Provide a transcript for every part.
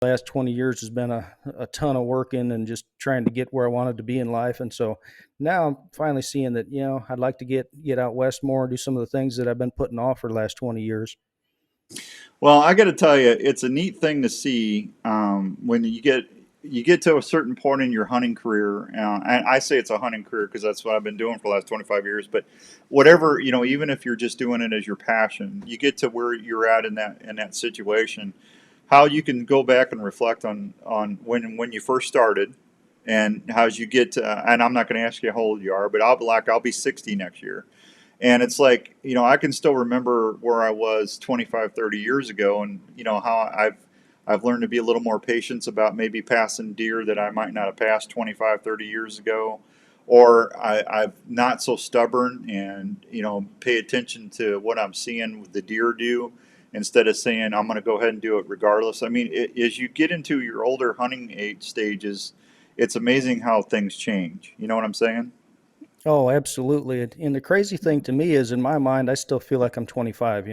last 20 years has been a ton of working and just trying to get where I wanted to be in life. And so now I'm finally seeing that, I'd like to get out west more and do some of the things that I've been putting off for the last 20 years. Well, I got to tell you, it's a neat thing to see when you get to a certain point in your hunting career. And I say it's a hunting career because that's what I've been doing for the last 25 years. But whatever, even if you're just doing it as your passion, you get to where you're at in that situation. How you can go back and reflect on when you first started, and how as you get to, and I'm not going to ask you how old you are, but I'll be 60 next year. And it's like, I can still remember where I was 25, 30 years ago, and, how I've learned to be a little more patient about maybe passing deer that I might not have passed 25, 30 years ago. Or I'm not so stubborn and, pay attention to what I'm seeing the deer do instead of saying, I'm going to go ahead and do it regardless. I mean, as you get into your older hunting age stages, it's amazing how things change. You know what I'm saying? Oh, absolutely. And the crazy thing to me is, in my mind, I still feel like I'm 25,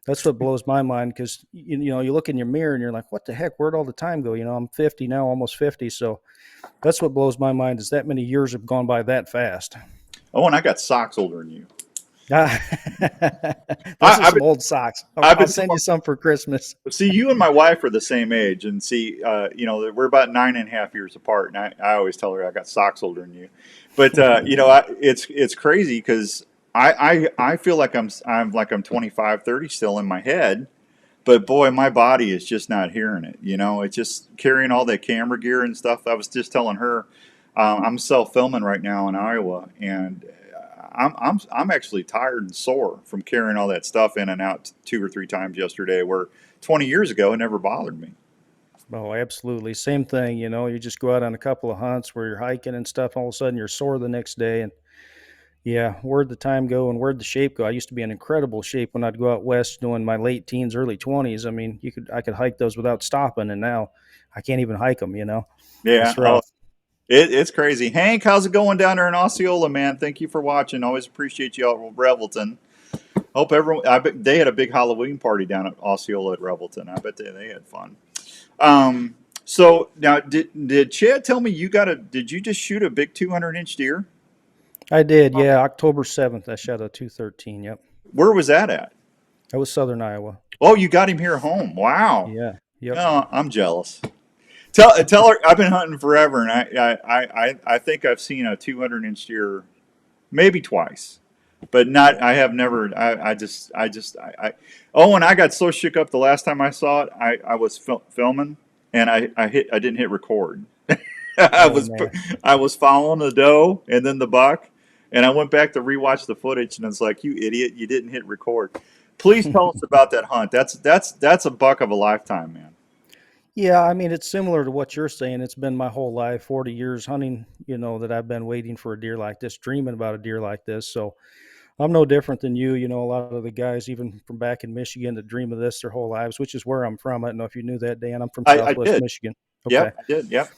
That's what blows my mind because, you look in your mirror and you're like, what the heck? Where'd all the time go? I'm 50 now, almost 50. So that's what blows my mind is that many years have gone by that fast. Oh, and I got socks older than you. Ah, I, those are I've some been, old socks. I've I'll been send you some for Christmas. See, you and my wife are the same age, and see, we're about 9.5 years apart. And I always tell her I got socks older than you, but it's crazy because I feel like I'm 25, 30 still in my head, but boy, my body is just not hearing it. It's just carrying all that camera gear and stuff. I was just telling her, I'm self filming right now in Iowa, and I'm actually tired and sore from carrying all that stuff in and out 2 or 3 times yesterday. Where 20 years ago it never bothered me. Oh, absolutely. Same thing. You just go out on a couple of hunts where you're hiking and stuff. All of a sudden you're sore the next day. And yeah, where'd the time go and where'd the shape go? I used to be in incredible shape when I'd go out west doing my late teens, early 20s. I mean, I could hike those without stopping. And now I can't even hike them. Yeah. It's Oh, rough. it's crazy. Hank, how's it going down there in Osceola, man? Thank you for watching. Always appreciate you all at Revelton. Hope everyone. I bet they had a big Halloween party down at Osceola at Revelton. I bet they had fun. So now, did Chad tell me did you just shoot a big 200-inch deer? I did. Yeah. October 7th, I shot a 213. Yep. Where was that at? That was Southern Iowa. Oh, you got him here home. Wow. Yeah. Yep. Oh, I'm jealous. Tell her I've been hunting forever, and I think I've seen a 200-inch deer maybe twice, but not. I have never. Oh, and I got so shook up the last time I saw it. I was filming, and I didn't hit record. I Oh, was man. I was following the doe and then the buck, and I went back to rewatch the footage, and it's like, you idiot, you didn't hit record. Please tell us about that hunt. That's a buck of a lifetime, man. Yeah, I mean, it's similar to what you're saying. It's been my whole life, 40 years hunting, that I've been waiting for a deer like this, dreaming about a deer like this. So I'm no different than you. A lot of the guys, even from back in Michigan, that dream of this their whole lives, which is where I'm from. I don't know if you knew that, Dan. I'm from I Southwest did. Michigan. Okay. Yep, I did. Yep.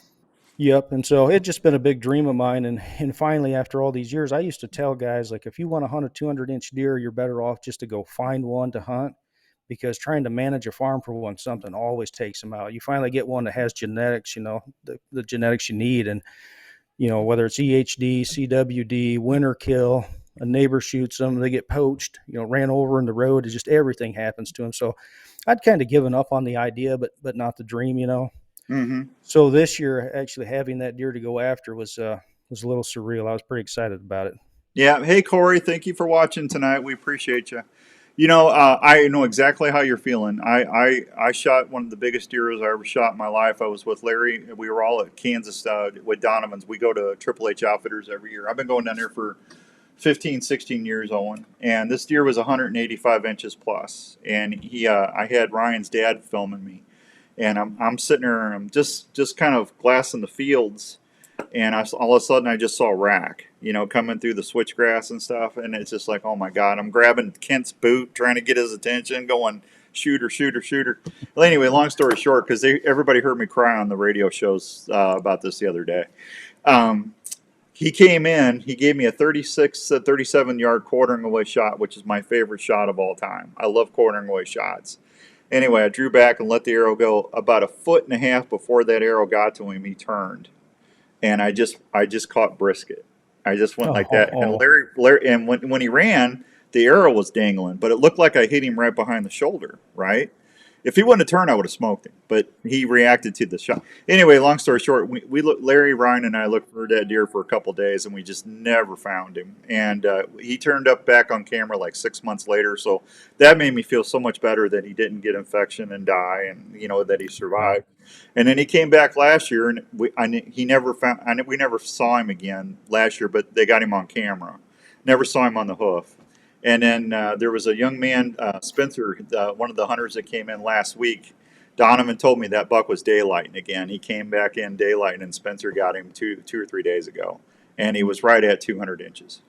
Yep. And so it's just been a big dream of mine. And finally, after all these years, I used to tell guys, like, if you want to hunt a 200-inch deer, you're better off just to go find one to hunt because trying to manage a farm for one something always takes them out. You finally get one that has genetics, the genetics you need. And, whether it's EHD, CWD, winter kill, a neighbor shoots them, they get poached, ran over in the road. It's just everything happens to them. So I'd kind of given up on the idea, but not the dream. Mm-hmm. So this year, actually having that deer to go after was a little surreal. I was pretty excited about it. Yeah. Hey, Corey, thank you for watching tonight. We appreciate you. I know exactly how you're feeling. I shot one of the biggest deers I ever shot in my life. I was with Larry. We were all at Kansas with Donovan's. We go to Triple H Outfitters every year. I've been going down there for 15, 16 years, Owen. And this deer was 185 inches plus. And I had Ryan's dad filming me. And I'm sitting there, and I'm just kind of glassing the fields, and all of a sudden I just saw a rack, coming through the switchgrass and stuff, and it's just like, oh my God, I'm grabbing Kent's boot, trying to get his attention, going, shooter, shooter, shooter. Well, anyway, long story short, because everybody heard me cry on the radio shows about this the other day. He came in, he gave me a 36, 37 yard quartering away shot, which is my favorite shot of all time. I love quartering away shots. Anyway, I drew back and let the arrow go. About a foot and a half before that arrow got to him, he turned, and I just caught brisket. I just went like that, and Oh, Larry, and when he ran, the arrow was dangling, but it looked like I hit him right behind the shoulder. Right. If he wouldn't have turned, I would have smoked him. But he reacted to the shot. Anyway, long story short, we looked, Larry, Ryan, and I looked for that deer for a couple of days, and we just never found him. And he turned up back on camera like 6 months later. So that made me feel so much better that he didn't get infection and die, and that he right. survived. And then he came back last year, and he never found. We never saw him again last year, but they got him on camera. Never saw him on the hoof. And then there was a young man, Spencer, one of the hunters that came in last week. Donovan told me that buck was daylighting again. He came back in daylighting, and Spencer got him two or 3 days ago, and he was right at 200 inches.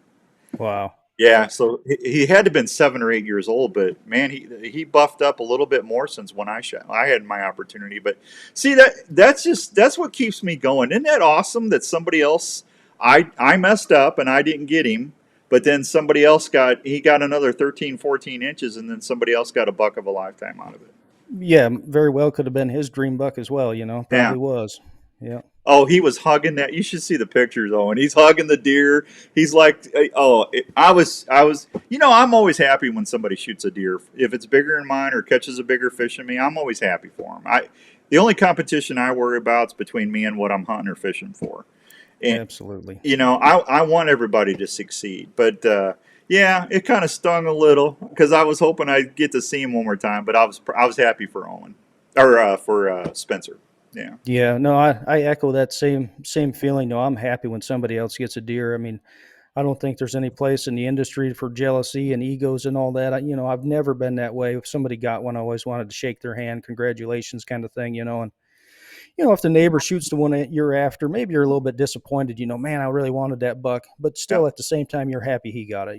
Wow. Yeah, so he had to have been 7 or 8 years old, but man, he buffed up a little bit more since when I had my opportunity. But see that's what keeps me going. Isn't that awesome that somebody else I messed up and I didn't get him, but then somebody else got another 13, 14 inches, and then somebody else got a buck of a lifetime out of it. Yeah, very well could have been his dream buck as well, Yeah. probably was. Yeah. Oh, he was hugging that. You should see the pictures, Owen. He's hugging the deer. He's like, I was. I'm always happy when somebody shoots a deer. If it's bigger than mine or catches a bigger fish than me, I'm always happy for him. The only competition I worry about is between me and what I'm hunting or fishing for. And Absolutely. I want everybody to succeed, but yeah, it kind of stung a little because I was hoping I'd get to see him one more time. But I was happy for Owen or for Spencer. Yeah. Yeah, no, I echo that same feeling. No, I'm happy when somebody else gets a deer. I mean, I don't think there's any place in the industry for jealousy and egos and all that. I've never been that way. If somebody got one, I always wanted to shake their hand, congratulations, kind of thing. And if the neighbor shoots the one that you're after, maybe you're a little bit disappointed. Man, I really wanted that buck, but Yeah. still, at the same time, you're happy he got it.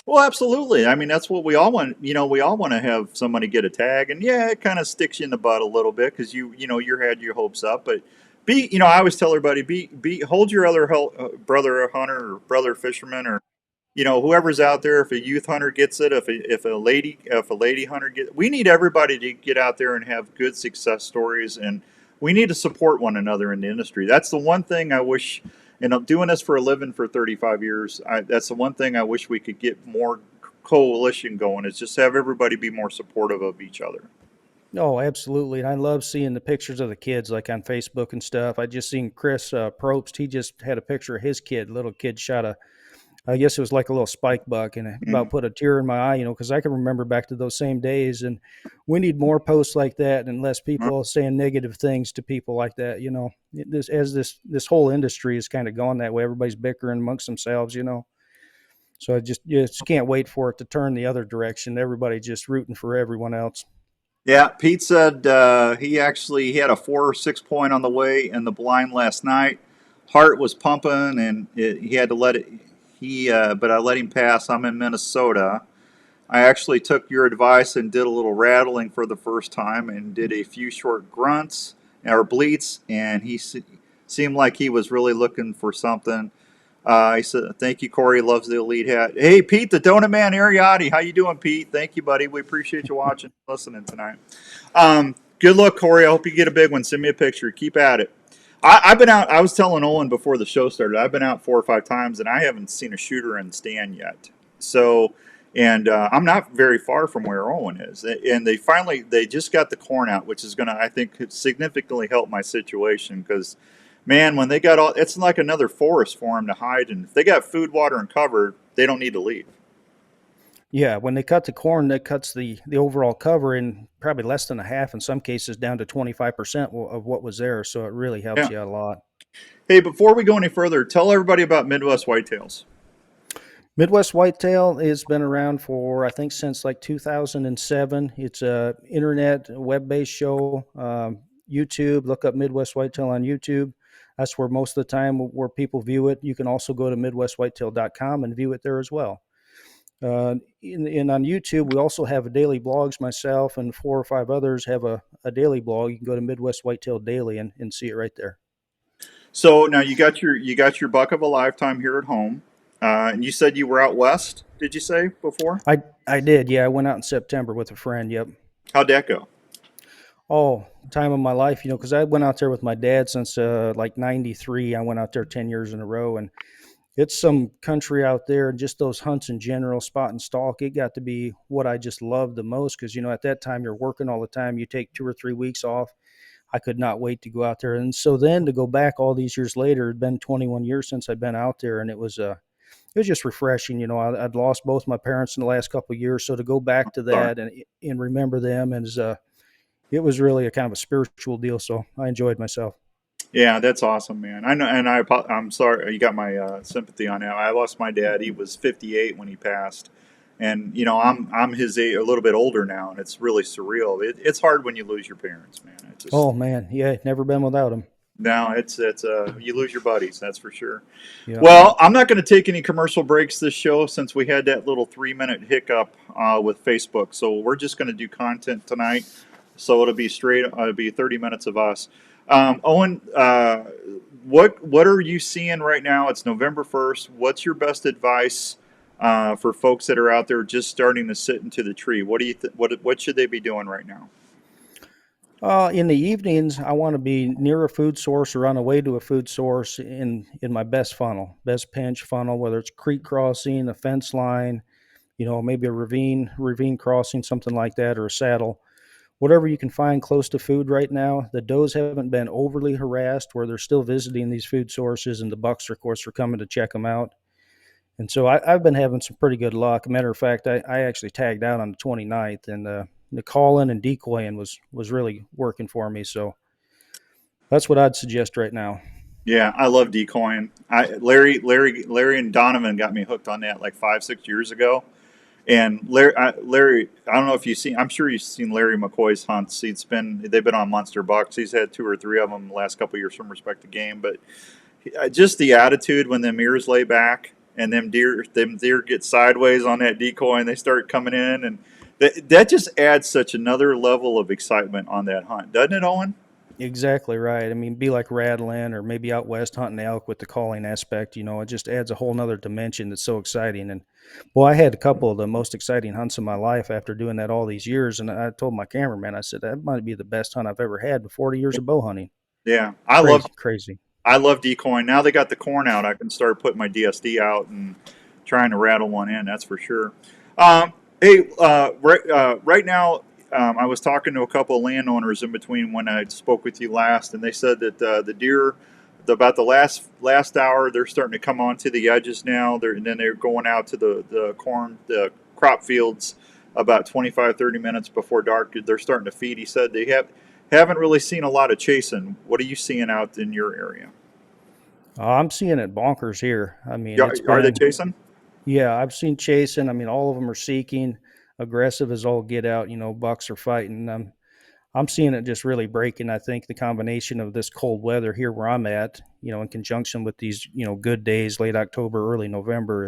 Well, absolutely. I mean, that's what we all want. We all want to have somebody get a tag, and yeah, it kind of sticks you in the butt a little bit because you had your hopes up. But I always tell everybody, hold your other brother hunter or brother fisherman or whoever's out there. If a youth hunter gets it, if a lady hunter we need everybody to get out there and have good success stories, and we need to support one another in the industry. That's the one thing I wish. And I'm doing this for a living for 35 years. That's the one thing I wish we could get more coalition going. Is just have everybody be more supportive of each other. Oh, absolutely. And I love seeing the pictures of the kids like on Facebook and stuff. I just seen Chris Probst. He just had a picture of his kid. Little kid shot I guess it was like a little spike buck, and it Mm-hmm. about put a tear in my eye, because I can remember back to those same days. And we need more posts like that and less people saying negative things to people like that. This whole industry is kind of gone that way. Everybody's bickering amongst themselves. So I just can't wait for it to turn the other direction. Everybody just rooting for everyone else. Yeah, Pete said he had a 4 or 6 point on the way in the blind last night. Heart was pumping, and he had to let it. But I let him pass. I'm in Minnesota. I actually took your advice and did a little rattling for the first time and did a few short grunts or bleats, and seemed like he was really looking for something. He said, "Thank you, Corey. Loves the elite hat." Hey, Pete, the Donut Man, Ariotti. How you doing, Pete? Thank you, buddy. We appreciate you watching, and listening tonight. Good luck, Corey. I hope you get a big one. Send me a picture. Keep at it. I've been out. I was telling Owen before the show started. I've been out 4 or 5 times, and I haven't seen a shooter in stand yet. So, and I'm not very far from where Owen is. And they just got the corn out, which is going to, I think, significantly help my situation because, man, when they got it's like another forest for them to hide. And if they got food, water, and cover, they don't need to leave. Yeah, when they cut the corn, that cuts the overall cover in probably less than a half, in some cases down to 25% of what was there. So it really helps Yeah. you out a lot. Hey, before we go any further, tell everybody about Midwest Whitetails. Midwest Whitetail has been around for, I think, since like 2007. It's a internet web-based show. YouTube, look up Midwest Whitetail on YouTube. That's where most of the time where people view it. You can also go to midwestwhitetail.com and view it there as well. And on YouTube, we also have daily blogs. Myself and 4 or 5 others have a daily blog. You can go to Midwest Whitetail Daily and see it right there. So now you got your buck of a lifetime here at home, and you said you were out west. Did you say before? I did, yeah. I went out in September with a friend. Yep. How'd that go? Oh, time of my life, because I went out there with my dad since like '93. I went out there 10 years in a row, and it's some country out there, and just those hunts in general, spot and stalk. It got to be what I just loved the most because, at that time you're working all the time. You take 2 or 3 weeks off. I could not wait to go out there. And so then to go back all these years later, it'd been 21 years since I've been out there, and it was just refreshing. I'd lost both my parents in the last couple of years, so to go back to Sorry. that and remember them is it was really a kind of a spiritual deal. So I enjoyed myself. Yeah, that's awesome, man. I know, and I'm sorry you got my sympathy on that. I lost my dad. He was 58 when he passed, and I'm his age, a little bit older now, and it's really surreal. It's hard when you lose your parents, man. It's just Oh man, yeah, never been without them. now it's you lose your buddies, that's for sure. Yeah. Well, I'm not going to take any commercial breaks this show since we had that little 3 minute hiccup with Facebook. So we're just going to do content tonight. So it'll be straight. It'll be 30 minutes of us. Owen, what are you seeing right now? It's November 1st. What's your best advice for folks that are out there just starting to sit into the tree? What do you what should they be doing right now? In the evenings, I want to be near a food source or on the way to a food source in my best funnel, best pinch funnel, whether it's creek crossing, a fence line, maybe a ravine crossing, something like that, or a saddle. Whatever you can find close to food right now. The does haven't been overly harassed, where they're still visiting these food sources, and the bucks, of course, are coming to check them out. And so I've been having some pretty good luck. Matter of fact, I actually tagged out on the 29th, and the calling and decoying was really working for me. So that's what I'd suggest right now. Yeah, I love decoying. Larry, and Donovan got me hooked on that like 5, 6 years ago. And Larry, I don't know if you've seen. I'm sure you've seen Larry McCoy's hunts. They've been on Monster Bucks. He's had 2 or 3 of them the last couple of years from Respect the Game. But just the attitude when them ears lay back and them deer get sideways on that decoy and they start coming in, and that just adds such another level of excitement on that hunt, doesn't it, Owen? Exactly right. I mean, be like rattling or maybe out west hunting elk with the calling aspect. It just adds a whole nother dimension that's so exciting. And boy, I had a couple of the most exciting hunts of my life after doing that all these years. And I told my cameraman, I said, that might be the best hunt I've ever had with 40 years of bow hunting. Yeah, Crazy, crazy. I love decoying. Now they got the corn out, I can start putting my DSD out and trying to rattle one in. That's for sure. Hey, right now, I was talking to a couple of landowners in between when I spoke with you last, and they said that the deer, about the last hour, they're starting to come onto the edges now. And then they're going out to the crop fields about 25, 30 minutes before dark. They're starting to feed. He said they haven't really seen a lot of chasing. What are you seeing out in your area? I'm seeing it bonkers here. I mean, Are, it's are they been, chasing? yeah, I've seen chasing. I mean, all of them are seeking, aggressive as all get out. Bucks are fighting. I'm seeing it just really breaking. I think the combination of this cold weather here where I'm at, in conjunction with these, good days, late October, early November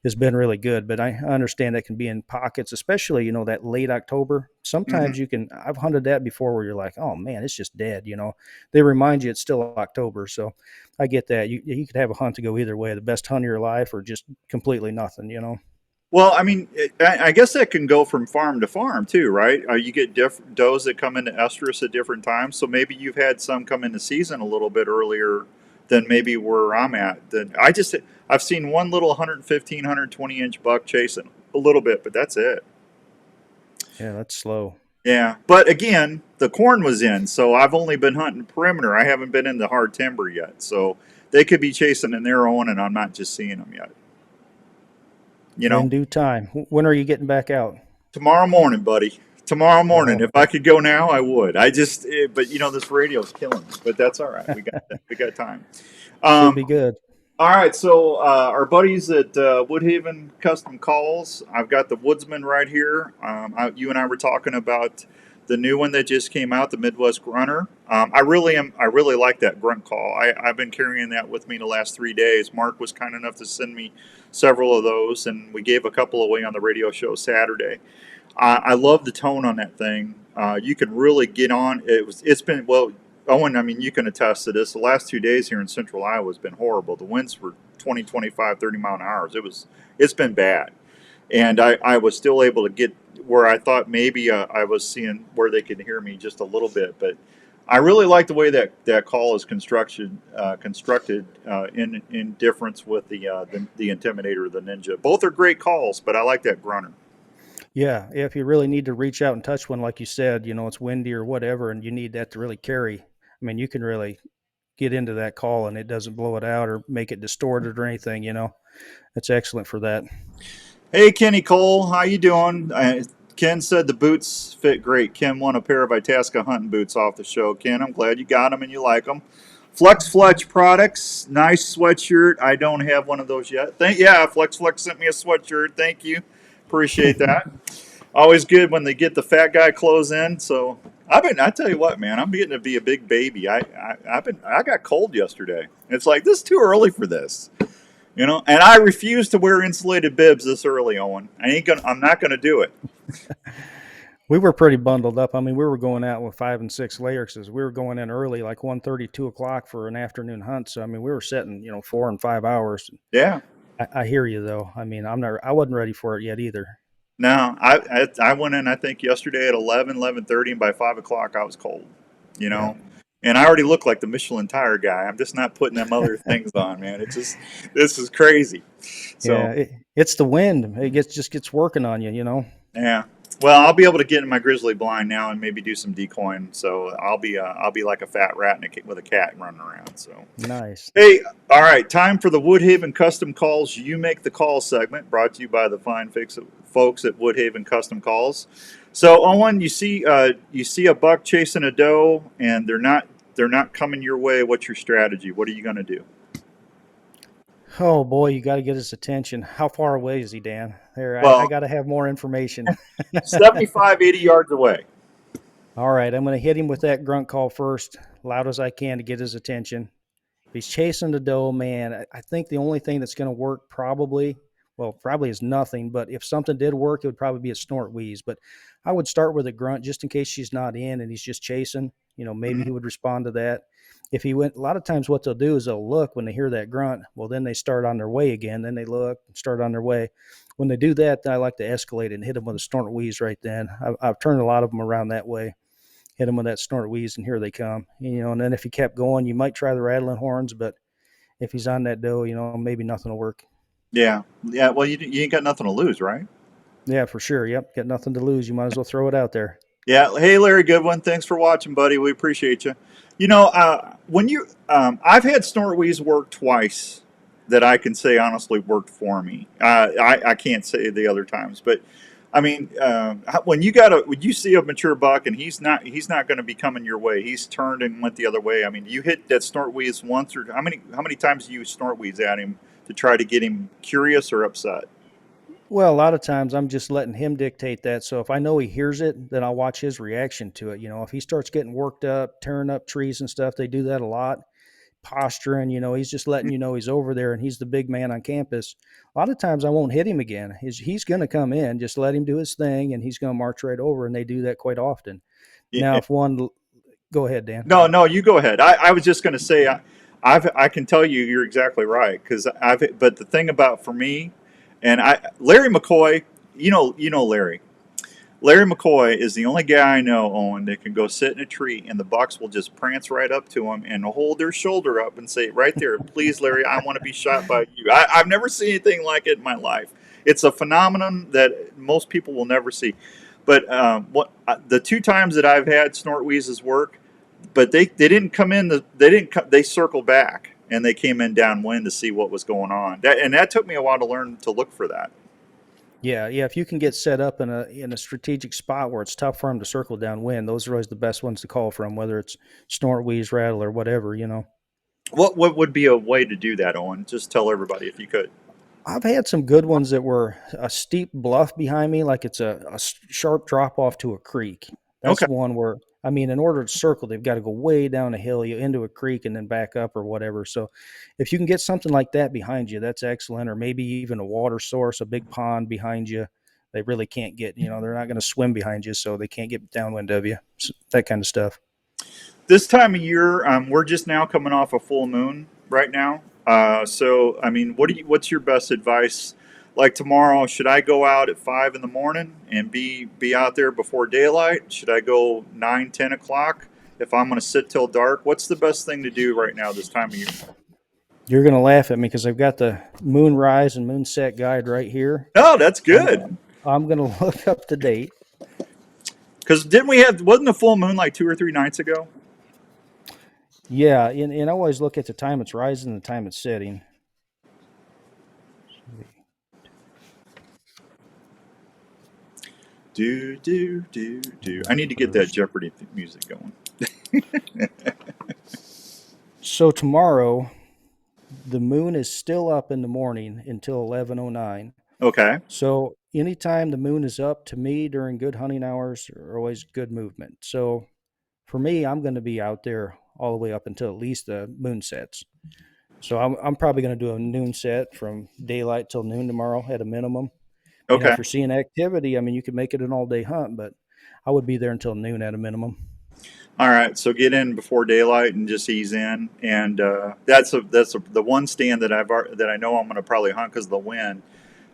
has been really good. But I understand that can be in pockets, especially, that late October. Hmm. Sometimes I've hunted that before where you're like, oh man, it's just dead. They remind you it's still October. So I get that. You could have a hunt to go either way, the best hunt of your life or just completely nothing. Well, I mean, I guess that can go from farm to farm too, right? You get different does that come into estrus at different times. So maybe you've had some come into season a little bit earlier than maybe where I'm at. I've seen one little 115, 120 inch buck chasing a little bit, but that's it. Yeah, that's slow. Yeah, but again, the corn was in, so I've only been hunting perimeter. I haven't been in the hard timber yet, so they could be chasing in their own, and I'm not just seeing them yet. You know, In due time. When are you getting back out? tomorrow morning, buddy. Tomorrow morning. Oh, If I could go now, I would. But this radio's killing me. But that's all right. We got time. should Um, be good. all right. So our buddies at Woodhaven Custom Calls. I've got the Woodsman right here. You and I were talking about the new one that just came out, the Midwest Grunter. I really like that grunt call. I've been carrying that with me the last 3 days. Mark was kind enough to send me several of those, and we gave a couple away on the radio show Saturday. I love the tone on that thing. You can really get on. It's been well, Owen. I mean, you can attest to this. The last 2 days here in Central Iowa has been horrible. The winds were 20, 25, 30 mile an hour. It's been bad, and I was still able to get. where I thought maybe I was seeing where they could hear me just a little bit, but I really like the way that call is constructed in difference with the Intimidator, the Ninja. Both are great calls, but I like that grunter. Yeah, if you really need to reach out and touch one, like you said, it's windy or whatever, and you need that to really carry. I mean, you can really get into that call and it doesn't blow it out or make it distorted or anything. It's excellent for that. Hey, Kenny Cole, how you doing? Ken said the boots fit great. Ken won a pair of Itasca hunting boots off the show. Ken, I'm glad you got them and you like them. Flex Fletch products, nice sweatshirt. I don't have one of those yet. Flex Flex sent me a sweatshirt. Thank you, appreciate that. Always good when they get the fat guy clothes in. So I tell you what, man, I'm getting to be a big baby. I got cold yesterday. It's like this is too early for this. And I refuse to wear insulated bibs this early, Owen. I'm not gonna do it. We were pretty bundled up. I mean, we were going out with 5 and 6 layers because we were going in early, like 1:30, 2 o'clock for an afternoon hunt. So I mean, we were setting 4 and 5 hours. Yeah. I hear you though. I mean, I wasn't ready for it yet either. No, I went in I think yesterday at 11:30, and by 5 o'clock I was cold. Yeah. And I already look like the Michelin tire guy. I'm just not putting them other things on, man. This is crazy. So yeah, it's the wind. It just gets working on you. Yeah. Well, I'll be able to get in my grizzly blind now and maybe do some decoying. So I'll be like a fat rat with a cat running around. So nice. Hey, all right, time for the Woodhaven Custom Calls. You make the call segment, brought to you by the fine folks at Woodhaven Custom Calls. So Owen, you see a buck chasing a doe, and they're not coming your way. What's your strategy? What are you going to do? Oh boy, you got to get his attention. How far away is he, Dan? Well, I got to have more information. 75, 80 yards away. All right, I'm going to hit him with that grunt call first, loud as I can to get his attention. If he's chasing the doe, man, I think the only thing that's going to work probably is nothing. But if something did work, it would probably be a snort wheeze. But I would start with a grunt just in case she's not in and he's just chasing. Maybe he would respond to that. If he went, a lot of times what they'll do is they'll look when they hear that grunt. Well, then they start on their way again. Then they look and start on their way. When they do that, then I like to escalate and hit them with a snort wheeze right then. I've turned a lot of them around that way. Hit them with that snort wheeze, and here they come. And then if he kept going, you might try the rattling horns, but if he's on that doe, maybe nothing will work. Yeah. Well, you ain't got nothing to lose, right? Yeah, for sure. Yep, got nothing to lose. You might as well throw it out there. Yeah. Hey, Larry Goodwin, thanks for watching, buddy. We appreciate you. I've had snort wheeze work twice that I can say honestly worked for me. I can't say the other times, but I mean, when you see a mature buck and he's not going to be coming your way, he's turned and went the other way. I mean, you hit that snort wheeze once, or how many times do you snort wheeze at him to try to get him curious or upset? Well, a lot of times I'm just letting him dictate that. So if I know he hears it, then I'll watch his reaction to it. If he starts getting worked up, tearing up trees and stuff, they do that a lot. Posturing, he's just letting you know he's over there and he's the big man on campus. A lot of times I won't hit him again. He's going to come in, just let him do his thing, and he's going to march right over, and they do that quite often. Yeah. Now, if one, go ahead, Dan. No, you go ahead. I was just going to say, I can tell you're exactly right, but the thing about for me, and Larry McCoy, you know Larry. Larry McCoy is the only guy I know, Owen, that can go sit in a tree and the bucks will just prance right up to him and hold their shoulder up and say, right there, please, Larry, I want to be shot by you. I've never seen anything like it in my life. It's a phenomenon that most people will never see. But the two times that I've had snort wheezes work, but they didn't come in. They circled back and they came in downwind to see what was going on. That took me a while to learn to look for that. Yeah. If you can get set up in a strategic spot where it's tough for them to circle downwind, those are always the best ones to call from, whether it's snort, wheeze, rattle, or whatever. What would be a way to do that, Owen? Just tell everybody if you could. I've had some good ones that were a steep bluff behind me, like it's a sharp drop off to a creek. That's Okay. one where, I mean, in order to circle, they've got to go way down a hill, into a creek, and then back up or whatever. So if you can get something like that behind you, that's excellent. Or maybe even a water source, a big pond behind you. They really can't get, they're not going to swim behind you, so they can't get downwind of you. So that kind of stuff. This time of year, we're just now coming off a full moon right now. So, I mean, what's your best advice? like tomorrow, should I go out at 5 in the morning and be out there before daylight? Should I go 9, 10 o'clock if I'm going to sit till dark? What's the best thing to do right now this time of year? You're going to laugh at me because I've got the moonrise and moonset guide right here. Oh, that's I'm good. I'm going to look up the date. Because wasn't the full moon like 2 or 3 nights ago? Yeah, and I always look at the time it's rising and the time it's setting. Do. I need to get that Jeopardy music going. So tomorrow, the moon is still up in the morning until 11:09. Okay. So anytime the moon is up, to me during good hunting hours are always good movement. So for me, I'm going to be out there all the way up until at least the moon sets. So I'm probably going to do a noon set from daylight till noon tomorrow at a minimum. You know, Okay. if you're seeing activity, I mean, you could make it an all day hunt, but I would be there until noon at a minimum. All right. So get in before daylight and just ease in, and the one stand that I know I'm going to probably hunt because of the wind.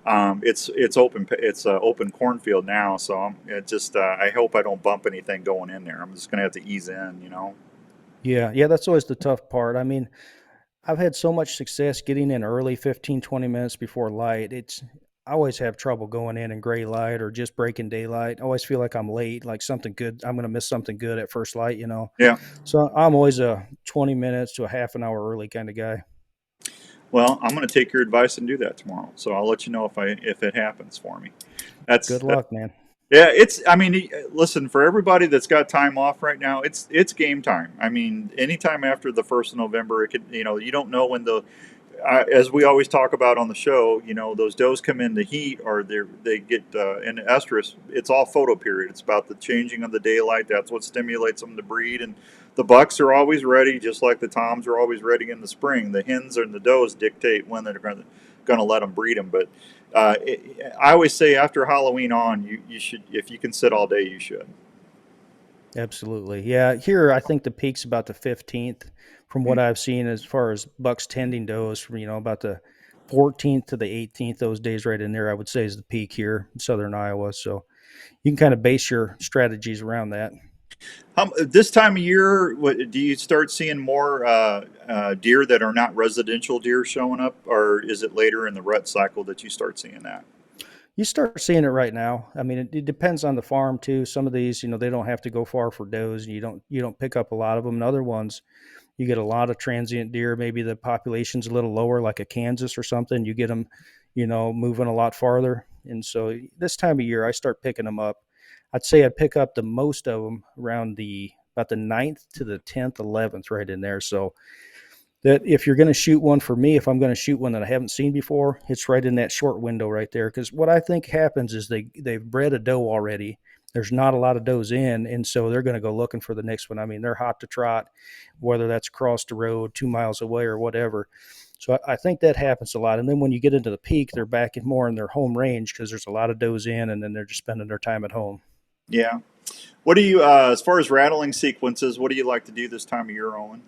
It's open. It's an open cornfield now, so I hope I don't bump anything going in there. I'm just gonna have to ease in, you know. Yeah, that's always the tough part. I mean, I've had so much success getting in early, 15, 20 minutes before light. I always have trouble going in gray light or just breaking daylight. I always feel like I'm late, like something good. I'm going to miss something good at first light, you know. Yeah. So I'm always a 20 minutes to a half an hour early kind of guy. Well, I'm gonna take your advice and do that tomorrow. So I'll let you know if it happens for me. That's Good that. luck, man. Yeah. I mean, listen, for everybody that's got time off right now, it's game time. I mean, anytime after the 1st of November, it could. You don't know when as we always talk about on the show, those does come in the heat or they get in estrus. It's all photo period. It's about the changing of the daylight. That's what stimulates them to breed. And the bucks are always ready, just like the toms are always ready in the spring. The hens and the does dictate when they're going to let them breed them. But I always say after Halloween on, you should, if you can sit all day, you should. Absolutely. Yeah. Here, I think the peak's about the 15th from what I've seen as far as bucks tending does from, about the 14th to the 18th, those days right in there, I would say is the peak here in southern Iowa. So you can kind of base your strategies around that. This time of year, do you start seeing more deer that are not residential deer showing up, or is it later in the rut cycle that you start seeing that? You start seeing it right now. I mean, it depends on the farm too. Some of these, they don't have to go far for does, and you don't pick up a lot of them. And other ones, you get a lot of transient deer. Maybe the population's a little lower, like a Kansas or something. You get them, moving a lot farther. And so this time of year, I start picking them up. I'd say I'd pick up the most of them around about the 9th to the 10th, 11th, right in there. So that if you're going to shoot one for me, if I'm going to shoot one that I haven't seen before, it's right in that short window right there. Because what I think happens is they've bred a doe already. There's not a lot of does in, and so they're going to go looking for the next one. I mean, they're hot to trot, whether that's across the road, 2 miles away, or whatever. So I think that happens a lot. And then when you get into the peak, they're back in more in their home range because there's a lot of does in, and then they're just spending their time at home. Yeah. What do you, as far as rattling sequences, what do you like to do this time of year, Owen?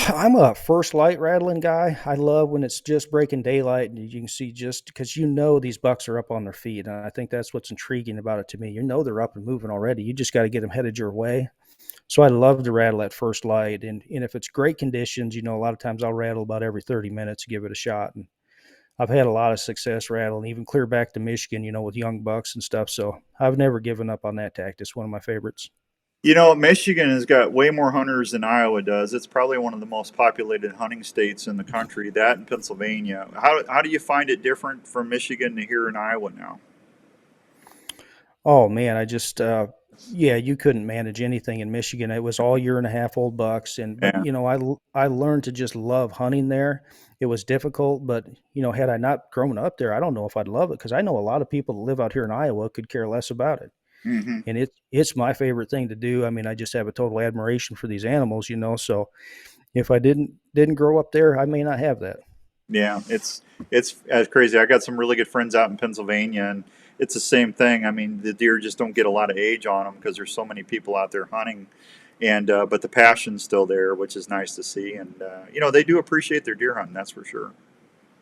I'm a first light rattling guy. I love when it's just breaking daylight and you can see just because these bucks are up on their feet. And I think that's what's intriguing about it to me. They're up and moving already. You just got to get them headed your way. So I love to rattle at first light. And if it's great conditions, a lot of times I'll rattle about every 30 minutes to give it a shot. And I've had a lot of success rattling, even clear back to Michigan, with young bucks and stuff. So I've never given up on that tactic. It's one of my favorites. Michigan has got way more hunters than Iowa does. It's probably one of the most populated hunting states in the country, that and Pennsylvania. How do you find it different from Michigan to here in Iowa now? Oh man, I just you couldn't manage anything in Michigan. It was all year and a half old bucks, but Yeah. I learned to just love hunting there. It was difficult, but had I not grown up there, I don't know if I'd love it because I know a lot of people that live out here in Iowa could care less about it. Hmm. And it's my favorite thing to do. I mean, I just have a total admiration for these animals, so if I didn't grow up there, I may not have that. Yeah, it's as crazy. I got some really good friends out in Pennsylvania, and it's the same thing. I mean, the deer just don't get a lot of age on them because there's so many people out there hunting, and but the passion's still there, which is nice to see. And they do appreciate their deer hunting, that's for sure.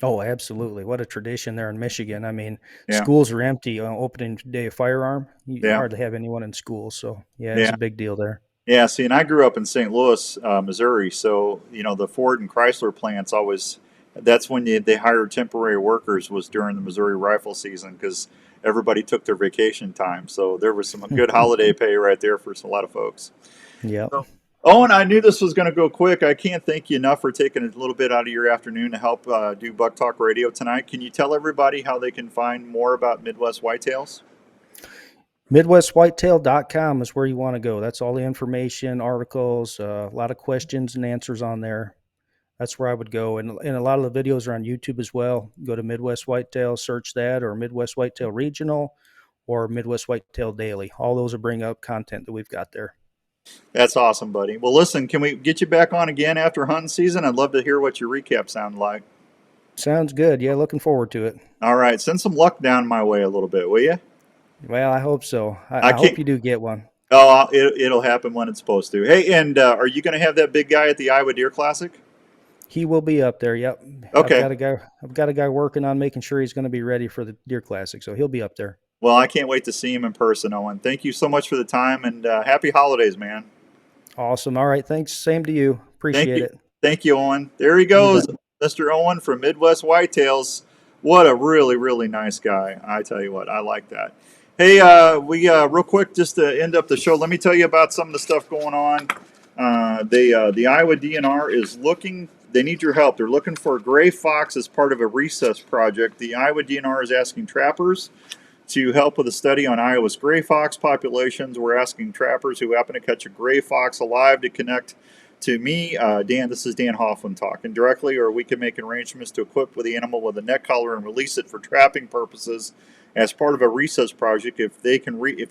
Oh, absolutely. What a tradition there in Michigan. I mean, Yeah, schools are empty on opening day of firearm. You yeah, hardly have anyone in school. So, yeah, it's yeah. a big deal there. Yeah, see, and I grew up in St. Louis, Missouri, so the Ford and Chrysler plants always. That's when they hired temporary workers was during the Missouri rifle season because everybody took their vacation time. So there was some good holiday pay right there for a lot of folks. Yep. So, Owen, I knew this was going to go quick. I can't thank you enough for taking a little bit out of your afternoon to help do Buck Talk Radio tonight. Can you tell everybody how they can find more about Midwest Whitetails? MidwestWhitetail.com is where you want to go. That's all the information, articles, a lot of questions and answers on there. That's where I would go. And a lot of the videos are on YouTube as well. Go to Midwest Whitetail, search that, or Midwest Whitetail Regional, or Midwest Whitetail Daily. All those will bring up content that we've got there. That's awesome, buddy. Well, listen, can we get you back on again after hunting season? I'd love to hear what your recap sounded like. Sounds good. Yeah, looking forward to it. All right, send some luck down my way a little bit, will you? Well, I hope so. I I hope can't. you do get one. Oh, it'll happen when it's supposed to. Hey, and are you going to have that big guy at the Iowa Deer Classic? He will be up there. Yep. I've Okay. got a guy. I've got a guy working on making sure he's going to be ready for the Deer Classic, so he'll be up there. Well, I can't wait to see him in person, Owen. Thank you so much for the time and happy holidays, man. Awesome. All right. Thanks. Same to you. Thank Appreciate you. it. Thank you, Owen. There he You goes, bet. Mr. Owen from Midwest Whitetails. What a really, really nice guy. I tell you what, I like that. Hey, we real quick, just to end up the show, let me tell you about some of the stuff going on. The Iowa DNR is looking. They need your help. They're looking for a gray fox as part of a recess project. The Iowa DNR is asking trappers to help with a study on Iowa's gray fox populations. We're asking trappers who happen to catch a gray fox alive to connect to me, Dan. This is Dan Hoffman talking directly, or we can make arrangements to equip with the animal with a neck collar and release it for trapping purposes as part of a recess project. If they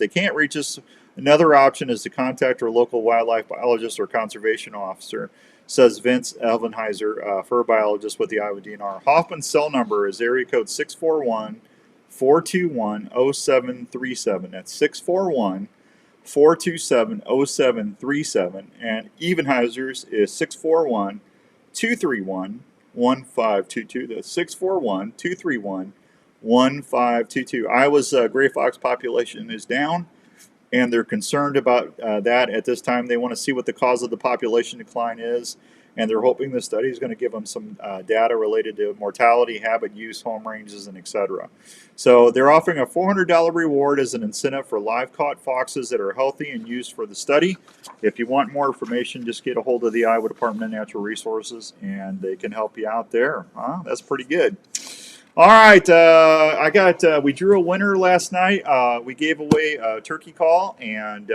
can't reach us, another option is to contact our local wildlife biologist or conservation officer, says Vince Elvenheiser, fur biologist with the Iowa DNR. Hoffman's cell number is area code 641 421 0737. That's 641 427 0737. And Evenheiser's is 641 231 1522. That's 641 231 1522. Iowa's gray fox population is down, and they're concerned about that at this time. They want to see what the cause of the population decline is, and they're hoping the study is going to give them some data related to mortality, habit, use, home ranges, and etc. So they're offering a $400 reward as an incentive for live caught foxes that are healthy and used for the study. If you want more information, just get a hold of the Iowa Department of Natural Resources, and they can help you out there. That's pretty good. All right, we drew a winner last night. We gave away a turkey call, and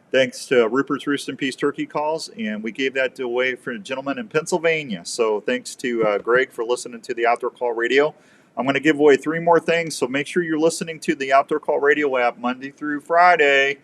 thanks to Rupert's Roost and Peace Turkey Calls, and we gave that away for a gentleman in Pennsylvania. So thanks to Greg for listening to the Outdoor Call Radio. I'm going to give away 3 more things, so make sure you're listening to the Outdoor Call Radio app Monday through Friday,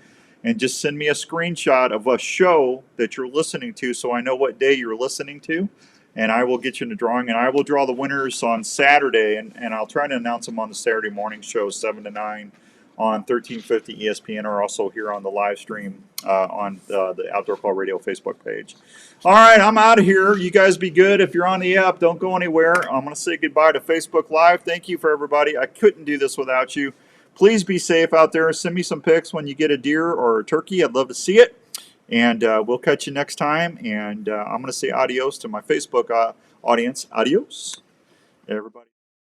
and just send me a screenshot of a show that you're listening to so I know what day you're listening to, and I will get you in the drawing, and I will draw the winners on Saturday, and I'll try to announce them on the Saturday morning show, 7 to 9 on 1350 ESPN, or also here on the live stream on the Outdoor Call Radio Facebook page. All right, I'm out of here. You guys be good. If you're on the app, don't go anywhere. I'm going to say goodbye to Facebook Live. Thank you for everybody. I couldn't do this without you. Please be safe out there. Send me some pics when you get a deer or a turkey. I'd love to see it. And we'll catch you next time. And I'm going to say adios to my Facebook audience. Adios, everybody.